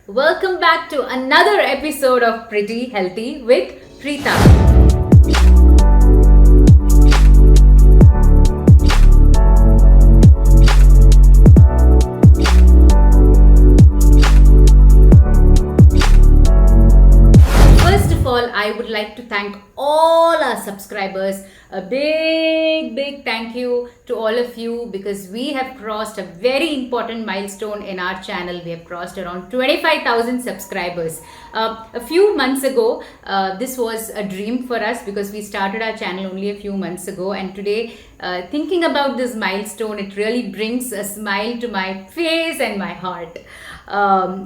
Welcome back to another episode of Pretty Healthy with Preeta. First of all, I would like to thank all our subscribers. A big thank you to all of you because we have crossed a very important milestone in our channel. We have crossed around 25,000 subscribers. A few months ago, this was a dream for us because we started our channel only a few months ago, and today, thinking about this milestone, it really brings a smile to my face and my heart.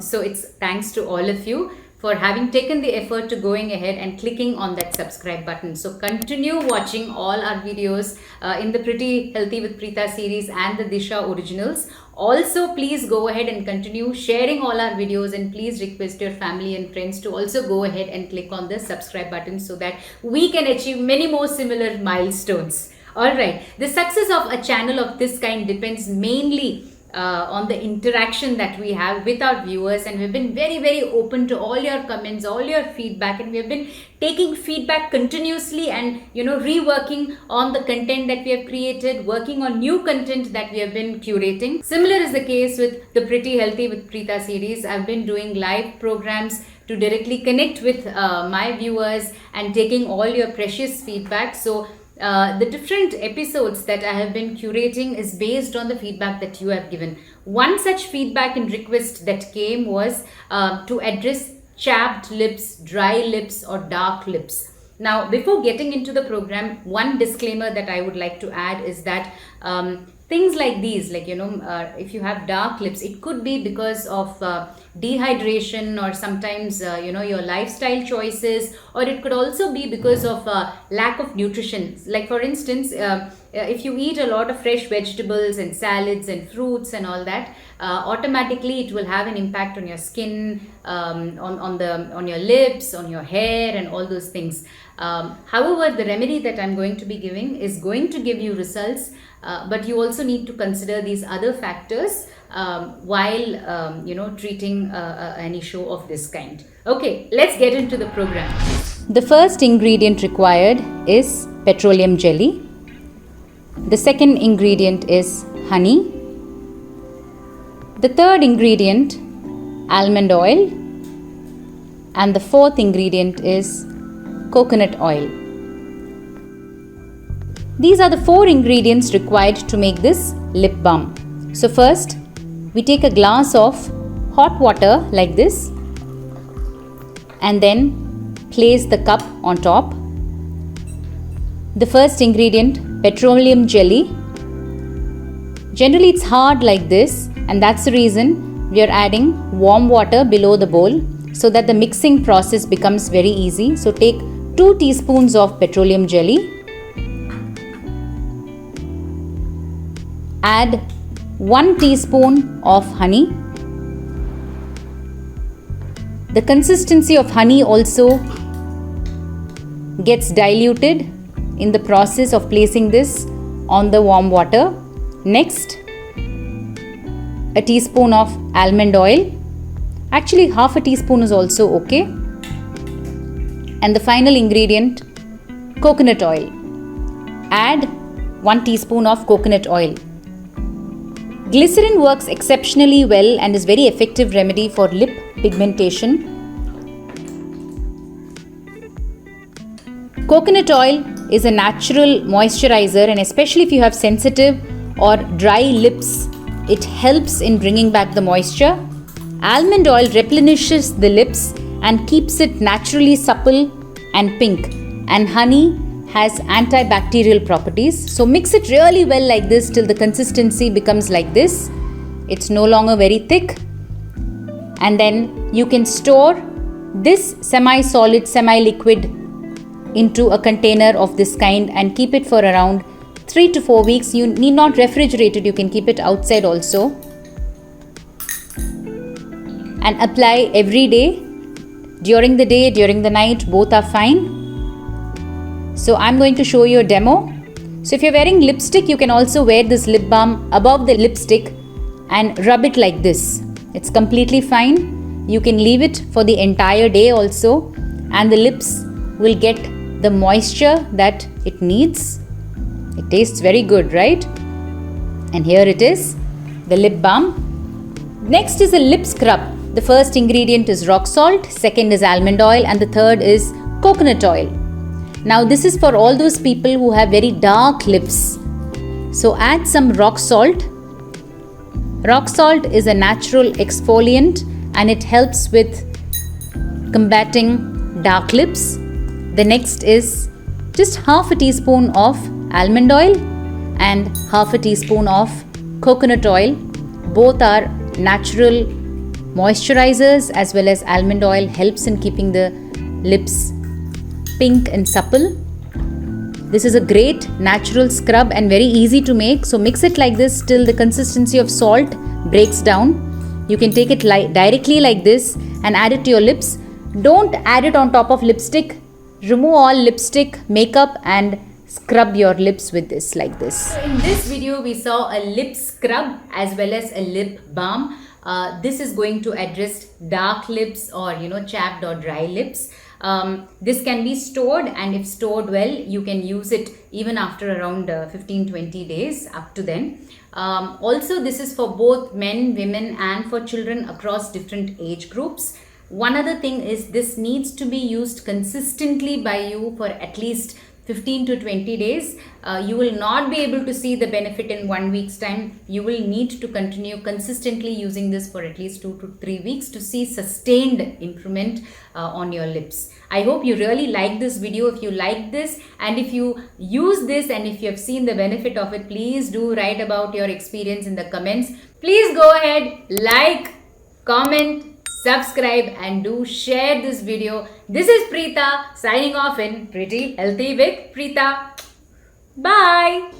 So it's thanks to all of you for having taken the effort to going ahead and clicking on that subscribe button. So continue watching all our videos in the Pretty Healthy with Preeta series and the Disha originals. Also, please go ahead and continue sharing all our videos, and please request your family and friends to also go ahead and click on the subscribe button so that we can achieve many more similar milestones. Alright, the success of a channel of this kind depends mainly on the interaction that we have with our viewers, and we've been very open to all your comments, all your feedback, and we've been taking feedback continuously and reworking on the content that we have created, working on new content that we have been curating. Similar is the case with the Pretty Healthy with Preeta series. I've been doing live programs to directly connect with my viewers and taking all your precious feedback. So the different episodes that I have been curating is based on the feedback that you have given. One such feedback and request that came was to address chapped lips, dry lips, or dark lips. Now, before getting into the program, one disclaimer that I would like to add is that things like these, like if you have dark lips, it could be because of dehydration, or sometimes your lifestyle choices, or it could also be because of lack of nutrition. Like for instance, if you eat a lot of fresh vegetables and salads and fruits and all that, automatically it will have an impact on your skin, on your lips, on your hair, and all those things. However, the remedy that I'm going to be giving is going to give you results, but you also need to consider these other factors while treating an issue of this kind. Okay, let's get into the program. The first ingredient required is petroleum jelly. The second ingredient is honey. The third ingredient, almond oil. And the fourth ingredient is coconut oil. These are the four ingredients required to make this lip balm. So first, we take a glass of hot water like this, and then place the cup on top. The first ingredient, petroleum jelly. Generally it's hard like this, and that's the reason we are adding warm water below the bowl so that the mixing process becomes very easy. So take 2 teaspoons of petroleum jelly. Add 1 teaspoon of honey. The consistency of honey also gets diluted in the process of placing this on the warm water. Next, a teaspoon of almond oil. Actually, half a teaspoon is also okay. And the final ingredient, coconut oil. Add 1 teaspoon of coconut oil. Glycerin works exceptionally well and is very effective remedy for lip pigmentation. Coconut oil is a natural moisturizer, and especially if you have sensitive or dry lips, it helps in bringing back the moisture. Almond oil replenishes the lips and keeps it naturally supple and pink, and honey has antibacterial properties. So mix it really well like this till the consistency becomes like this. It's no longer very thick, and then you can store this semi-solid, semi-liquid into a container of this kind and keep it for around 3 to 4 weeks. You need not refrigerate it, you can keep it outside also, and apply every day. During the day, during the night, both are fine. So I'm going to show you a demo. So if you're wearing lipstick, you can also wear this lip balm above the lipstick and rub it like this. It's completely fine. You can leave it for the entire day also, and the lips will get the moisture that it needs. It tastes very good, right? And here it is, the lip balm. Next is a lip scrub. The first ingredient is rock salt, second is almond oil, and the third is coconut oil. Now this is for all those people who have very dark lips. So add some rock salt. Rock salt is a natural exfoliant and it helps with combating dark lips. The next is just half a teaspoon of almond oil and half a teaspoon of coconut oil. Both are natural moisturizers, as well as almond oil helps in keeping the lips pink and supple. This is a great natural scrub and very easy to make. So mix it like this till the consistency of salt breaks down. You can take it directly like this and add it to your lips. Don't add it on top of lipstick. Remove all lipstick, makeup, and scrub your lips with this like this. So in this video we saw a lip scrub as well as a lip balm. This is going to address dark lips or chapped or dry lips. This can be stored, and if stored well, you can use it even after around 15-20 days up to then. Also, this is for both men, women, and for children across different age groups. One other thing is this needs to be used consistently by you for at least 15 to 20 days. You will not be able to see the benefit in 1 week's time. You will need to continue consistently using this for at least 2 to 3 weeks to see sustained improvement on your lips. I hope you really like this video. If you like this and if you use this and if you have seen the benefit of it, please do write about your experience in the comments. Please go ahead, like, comment, subscribe, and do share this video. This is Preeta signing off in Pretty Healthy with Preeta. Bye.